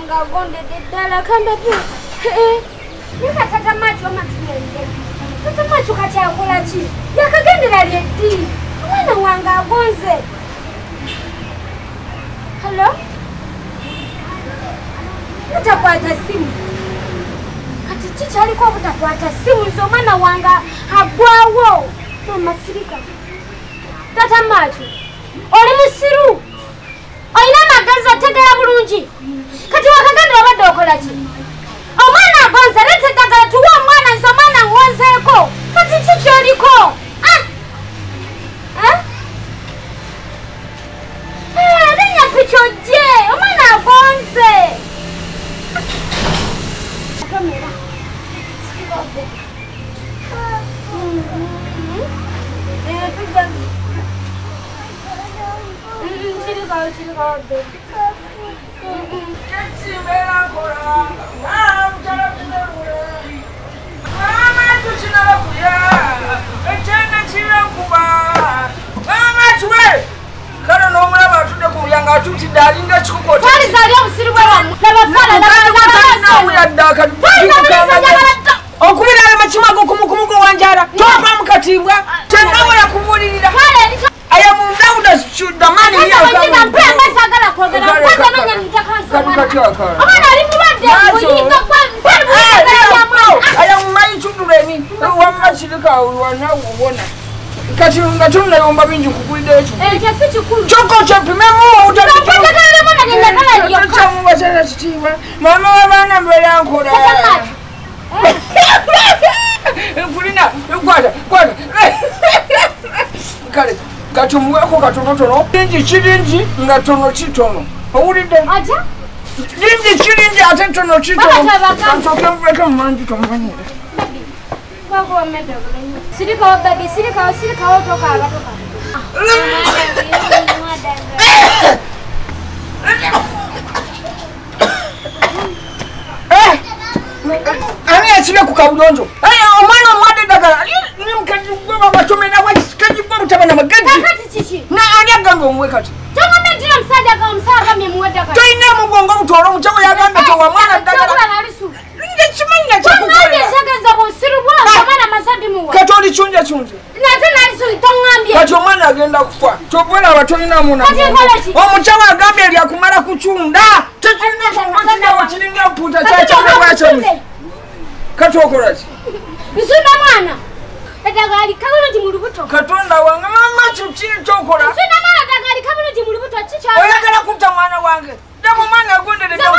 wanga gonde dedala kanda pi. Nika tata macho matuyende. Tata macho kati akola chi. Yakagendera lyeddi. Mwana wanga agonze. Hello? Utakwata simu. Kati chichi alikuwa utakwata simu nzo mwana wanga agwawo. Mama sirika. Tata macho. Oli musiru. Oina magazi otegera bulungi. Kati wakagendera badde okola ki? Omwana agonze lete ddagala tuwa omwana nze omwana ngonzeeko. Kati ki kyoliko? Linnya piki ojje. Omwana agonze. Kamera. Sikibadde. okubira amachimago kumugo wanjara topa mukatibwa tengawo yakubulirira aya mundauda shudamani ya kama mpemba sagala kwogera kwanza nanya nitakansa omwana ali mulwadde kuyinga kwa aya mumanyi chuduleni wamachirika wana ubona kati ngatuna yomba binji kukulide echo ekyo si kikulu choko chapimemu utategere mwana ngendagala lyo chamu bachana chitima mama wabana mbele yankora Kulina, kwata. Kale, katumuweko katonotono. Chirinji, ngatono chitono. Owulidde? Aja? Chirinji ate tono chitono. Kantoke mweka mmanji tomanyire. Wako wameda kulenye. Sirika wa baby, sirika wa toka abatoka. Ani achile kukabudonjo. Omwana omwade dagala. Ni mkaji gwa batomena wachikaji gwa mutabana magaji. Kakati chichi. Na ani agambe omwe kati. Tonga medira msaja kwa msaka mwemuweda kati. Toine mugongo mutoro muchako yagambe towa mwana dagala. Chakula nalisu. Nje chimanya chakukola. Tonga shageza kwa usiru bwana kamana masadi muwa. Katoli chunje. Nate nalisu itongambye. Kati omwana agenda kufa. Tobwera abatolina muna. Kati ekola ki? Omuchawa agambe lya kumala kuchunda. Tekina wachilinga puta chacho kwacho. Kati okola ki? Nsunda mwana. Edagali kabula jimulubuto. Katonda wange mama chukiri chokola. Nsunda mwana dagali kabula jimulubuto chicha. Oyagala kuta mwana wange. Demo mwana agondere demo.